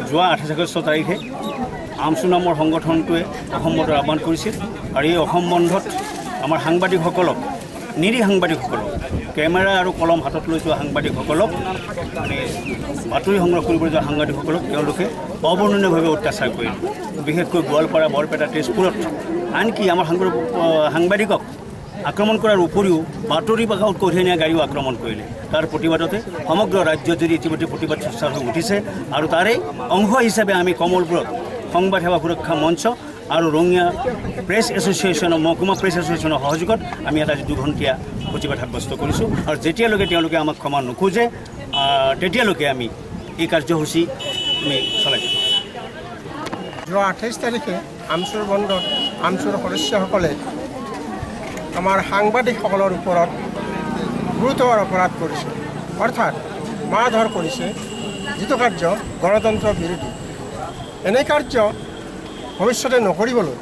যোৱা 28 আগষ্ট তাৰিখে আমচু নামৰ সংগঠনটোৱে অসম বন্ধৰ আহ্বান কৰিছিল আৰু এই অসম বন্ধত আমাৰ সাংবাদিকসকলক নিৰী সাংবাদিকসকলক কেমেৰা আৰু কলম হাতত লৈ যোৱা সাংবাদিকসকলক মানে বাতৰি সংগ্ৰহ কৰিবলৈ যোৱা সাংবাদিকসকলক তেওঁলোকে অবৰ্ণনীয়ভাৱে অত্যাচাৰ কৰিলে বিশেষকৈ গোৱালপাৰা বৰপেটা তেজপুৰত আনকি আমাৰ সাংবাদিকক আক্ৰমণ কৰাৰ উপৰিও বাতৰি কাকত কঢ়িয়াই নিয়া গাড়ীও আক্ৰমণ কৰিলে তাৰ প্ৰতিবাদতে সমগ্ৰ ৰাজ্যত যদি ইতিমধ্যে প্ৰতিবাদ চৰ্চা হৈ উঠিছে আৰু তাৰে অংশ হিচাপে আমি কমলপুৰত সংবাদ সেৱা সুৰক্ষা মঞ্চ আৰু ৰঙিয়া প্ৰেছ এছ'চিয়েশ্যনৰ মহকুমা প্ৰেছ এছ'চিয়েশ্যনৰ সহযোগত আমি এটা 2 ঘণ্টীয়া প্ৰতিবাদ সাব্যস্ত কৰিছোঁ আৰু যেতিয়ালৈকে তেওঁলোকে আমাক ক্ষমা নোখোজে তেতিয়ালৈকে আমি এই কাৰ্যসূচী আমি চলাই যাম। যোৱা 28 তাৰিখে আমচুৰ বন্ধত আমচুৰ সদস্যসকলে আমাৰ সাংবাদিকসকলৰ ওপৰত গুৰুতৰ অপৰাধ কৰিছে অৰ্থাৎ মাৰধৰ কৰিছে যিটো কাৰ্য গণতন্ত্ৰ বিৰোধী। এনে কাৰ্য ভৱিষ্যতে নকৰিবলৈ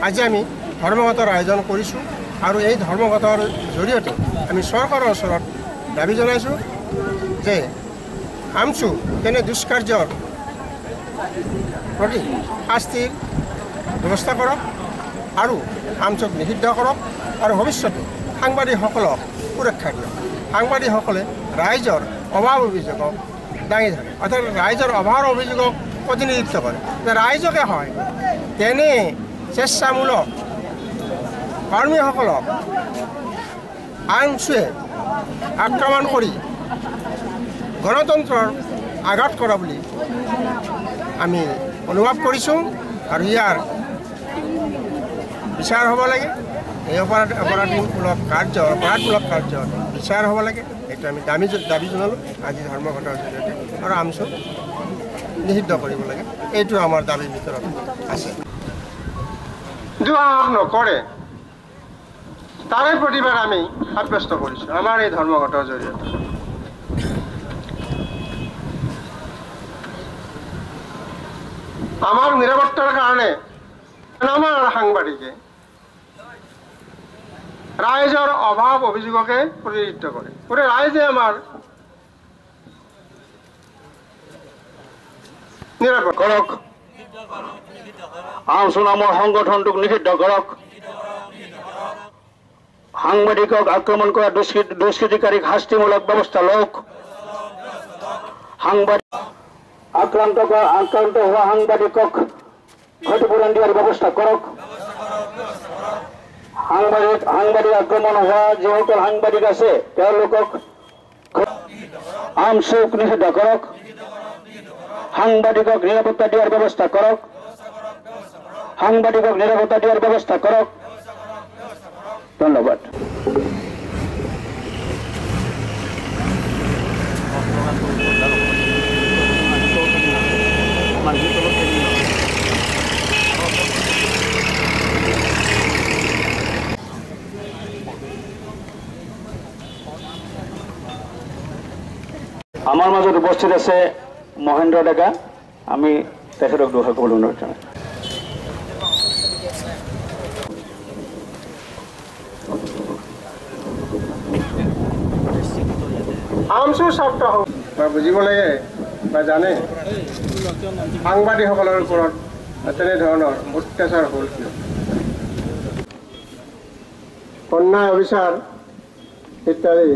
আজি আমি ধৰ্মঘটৰ আয়োজন কৰিছোঁ আৰু এই ধৰ্মঘটৰ জৰিয়তে আমি চৰকাৰৰ ওচৰত দাবী জনাইছোঁ যে আমচু তেনে দুষ্কাৰ্যৰ প্ৰতি শাস্তিৰ ব্যৱস্থা কৰক আৰু আমচুক নিষিদ্ধ কৰক আৰু ভৱিষ্যতে সাংবাদিকসকলক সুৰক্ষা দিয়ক। সাংবাদিকসকলে ৰাইজৰ অভাৱ অভিযোগক দাঙি ধৰে অৰ্থাৎ ৰাইজৰ অভাৱ অভিযোগক প্ৰতিনিধিত্ব কৰে যে ৰাইজকে হয় তেনে স্বেচ্ছামূলক কৰ্মীসকলক আমচুৱে আক্ৰমণ কৰি গণতন্ত্ৰৰ আঘাত কৰা বুলি আমি অনুভৱ কৰিছোঁ আৰু ইয়াৰ বিচাৰ হ'ব লাগে। এই অপৰাধমূলক কাৰ্য বিচাৰ হ'ব লাগে এইটো আমি দাবী জনালোঁ আজি ধৰ্মঘটৰ জৰিয়তে আৰু আমচুক নিষিদ্ধ কৰিব লাগে এইটো আমাৰ দাবীৰ ভিতৰত আছে। দুঃসাহস নকৰে তাৰে প্ৰতিবাদ আমি সাব্যস্ত কৰিছোঁ আমাৰ এই ধৰ্মঘটৰ জৰিয়তে। আমাৰ নিৰাপত্তাৰ কাৰণে আমাৰ সাংবাদিকে ৰাইজৰ অভাৱ অভিযোগকে প্ৰতিনিধিত্ব কৰে গোটেই ৰাইজে আমাৰ নিৰাপত্তা কৰক আমচু নামৰ সংগঠনটোক নিষিদ্ধ কৰক সাংবাদিকক আক্ৰমণ কৰা দুষ্কৃতিকাৰীক শাস্তিমূলক ব্যৱস্থা লওক আক্ৰান্ত হোৱা সাংবাদিকক ক্ষতিপূৰণ দিয়াৰ ব্যৱস্থা কৰক সাংবাদিক আক্ৰমণ হোৱা যিসকল সাংবাদিক আছে তেওঁলোকক আমচুক নিষিদ্ধ কৰক সাংবাদিকক নিৰাপত্তা দিয়াৰ ব্যৱস্থা কৰক ধন্যবাদ। আমাৰ মাজত উপস্থিত আছে মহেন্দ্ৰ ডেকা আমি তেখেতক দুআষাৰ ক'বলৈ অনুৰোধ জনাই। আমচুৰ স্বাৰ্থ বুজিব লাগে বা জানে সাংবাদিকসকলৰ ওপৰত তেনেধৰণৰ অত্যাচাৰ হ'ল কিয় অন্যায় অবিচাৰ ইত্যাদি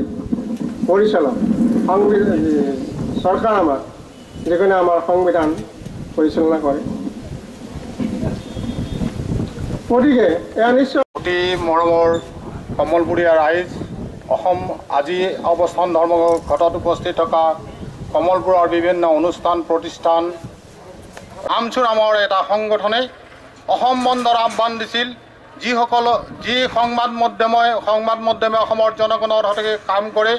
পৰিচালক চৰকাৰ আমাৰ যিকোনো আমাৰ সংবিধান পৰিচালনা কৰে গতিকে এয়া নিশ্চয় অতি মৰমৰ কমলপুৰীয়া ৰাইজ অসম আজি অৱস্থান ধৰ্মঘটত উপস্থিত থকা কমলপুৰৰ বিভিন্ন অনুষ্ঠান প্ৰতিষ্ঠান আমচু নামৰ এটা সংগঠনে অসম বন্ধৰ আহ্বান দিছিল যি সংবাদ মাধ্যমে অসমৰ জনগণৰ হকে কাম কৰে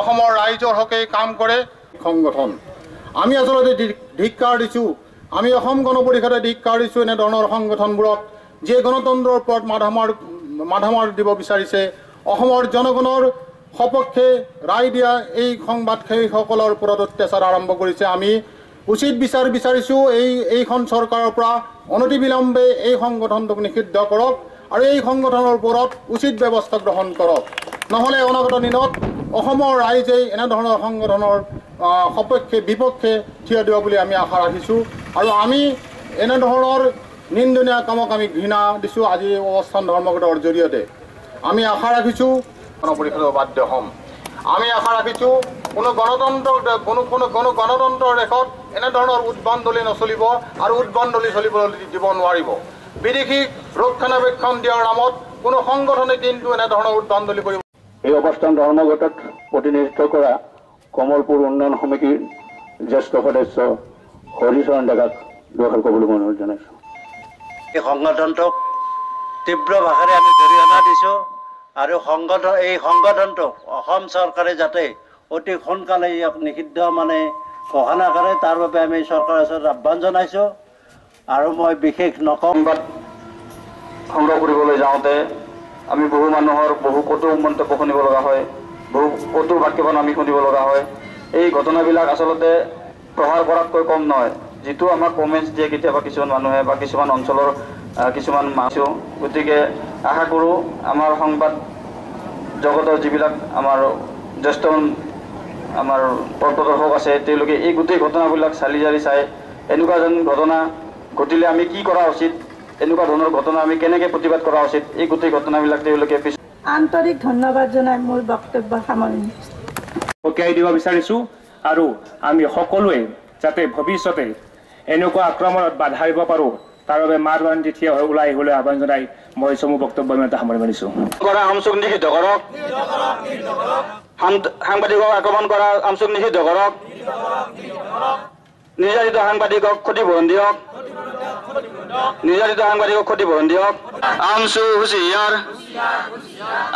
অসমৰ ৰাইজৰ হকে কাম কৰে সংগঠন আমি আচলতে ধিক্কাৰ দিছোঁ আমি অসম গণ পৰিষদে ধিক্কাৰ দিছোঁ এনেধৰণৰ সংগঠনবোৰক যিয়ে গণতন্ত্ৰৰ ওপৰত মাধমাৰ দিব বিচাৰিছে অসমৰ জনগণৰ সপক্ষে ৰায় দিয়া এই সংবাদসেৱীসকলৰ ওপৰত অত্যাচাৰ আৰম্ভ কৰিছে আমি উচিত বিচাৰ বিচাৰিছোঁ এইখন চৰকাৰৰ পৰা অনতিবিলম্বে এই সংগঠনটোক নিষিদ্ধ কৰক আৰু এই সংগঠনৰ ওপৰত উচিত ব্যৱস্থা গ্ৰহণ কৰক নহ'লে অনাগত দিনত অসমৰ ৰাইজে এনেধৰণৰ সংগঠনৰ সপক্ষে বিপক্ষে থিয় দিব বুলি আমি আশা ৰাখিছোঁ আৰু আমি এনেধৰণৰ নিন্দনীয় কামক আমি ঘৃণা দিছোঁ। আজি অৱস্থান ধৰ্মঘটৰ জৰিয়তে আমি আশা ৰাখিছোঁ পৰিষদৰ বাধ্য হ'ম। আমি আশা ৰাখিছোঁ কোনো গণতন্ত্ৰৰ দেশত এনেধৰণৰ উদ্ভণ্ডলি নচলিব আৰু উদ্ভণ্ডলি চলিবলৈ দিব নোৱাৰিব। বিদেশীক ৰক্ষণাবেক্ষণ দিয়াৰ নামত কোনো সংগঠনে কিন্তু এনেধৰণৰ উদ্ভণ্ডলি কৰিব। এই অৱস্থান ধৰ্মঘটত প্ৰতিনিধিত্ব কৰা কমলপুৰ উন্নয়ন সমিতিৰ জ্যেষ্ঠ সদস্য হৰিচৰণ ডেকাক দুআষাৰ ক'বলৈ মই অনুৰোধ জনাইছোঁ। এই সংগঠনটোক তীব্ৰ ভাষাৰে আমি গৰিহণা দিছোঁ আৰু এই সংগঠনটোক অসম চৰকাৰে যাতে অতি সোনকালে ইয়াক নিষিদ্ধ ঘোষণা কৰে তাৰ বাবে আমি চৰকাৰৰ ওচৰত আহ্বান জনাইছোঁ। আৰু মই বিশেষ নকওঁ। সংবাদ সংগ্ৰহ কৰিবলৈ যাওঁতে আমি বহু মানুহৰ বহু কটু মন্তব্য শুনিব লগা হয়, বহু কটু বাক্যবান আমি শুনিব লগা হয়। এই ঘটনাবিলাক আচলতে প্ৰহাৰ কৰাতকৈ কম নহয়, যিটো আমাক কমেণ্টছ দিয়ে কেতিয়াবা কিছুমান মানুহে বা কিছুমান অঞ্চলৰ কিছুমান মানুহ। গতিকে আশা কৰোঁ আমাৰ সংবাদ জগতৰ যিবিলাক আমাৰ জ্যেষ্ঠ আমাৰ পথপ্ৰদৰ্শক আছে তেওঁলোকে এই গোটেই ঘটনাবিলাক চালি জাৰি চাই এনেকুৱা যেন ঘটনা ঘটিলে আমি কি কৰা উচিত, এনেকুৱা ধৰণৰ ঘটনা আমি কেনেকৈ প্ৰতিবাদ কৰা উচিত, এই গোটেই ঘটনাবিলাক তেওঁলোকে আন্তৰিক ধন্যবাদ জনাই মোৰ বক্তব্য সামৰণি সকীয়াই দিব বিচাৰিছোঁ। আৰু আমি সকলোৱে যাতে ভৱিষ্যতে এনেকুৱা আক্ৰমণত বাধা দিব পাৰোঁ তাৰ বাবে মাত বান্ধি থিয় হৈ ওলাই আহিবলৈ আহ্বান জনাই মই চমু বক্তব্য সামৰণি মাৰিছোঁ। আমচুক নিষিদ্ধ কৰক, সাংবাদিকক আক্ৰমণ কৰা আমচুক নিষিদ্ধ কৰক, নিৰ্যাতিত সাংবাদিকক ক্ষতিপূৰণ দিয়ক, নিৰ্যাতিত সাংবাদিকক ক্ষতিপূৰণ দিয়ক। আমচু হুঁচিয়াৰ,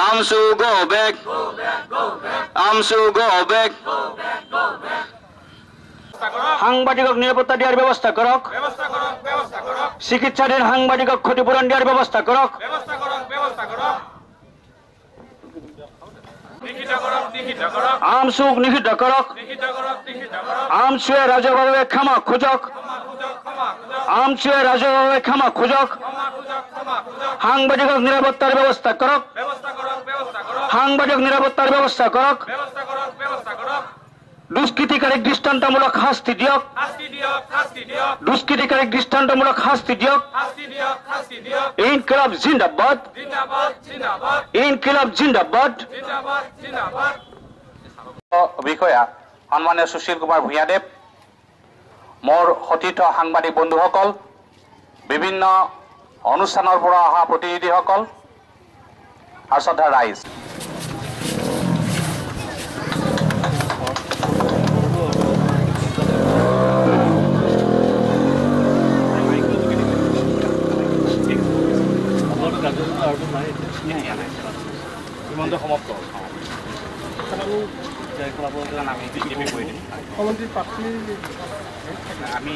AAMSU go back, AAMSU go back. সাংবাদিকক নিৰাপত্তা দিয়াৰ ব্যৱস্থা কৰক, চিকিৎসাধীন সাংবাদিকক ক্ষতিপূৰণ দিয়াৰ ব্যৱস্থা কৰক। আমচুক নিষিদ্ধ কৰক, আমচুৱে ৰাজহুৱাভাৱে ক্ষমা খোজক, আমচুৱে ৰাজহুৱাভাৱে ক্ষমা খোজক। সাংবাদিকক নিৰাপত্তাৰ ব্যৱস্থা কৰক, সাংবাদিক নিৰাপত্তাৰ ব্যৱস্থা কৰক। দুষ্কৃতিকাৰীক দৃষ্টান্তমূলক শাস্তি দিয়ক, দুষ্কৃতিকাৰীক দৃষ্টান্তমূলক শাস্তি দিয়ক। ইনকিলাব জিন্দাবাদ, ইনকিলাব জিন্দাবাদ। বিষয়া সন্মানীয় সুশীল কুমাৰ ভূঞাদেৱ, মোৰ সতীৰ্থ সাংবাদিক বন্ধুসকল, বিভিন্ন অনুষ্ঠানৰ পৰা অহা প্ৰতিনিধিসকল আৰু শ্ৰদ্ধা ৰাইজ, সমাপ্ত আমি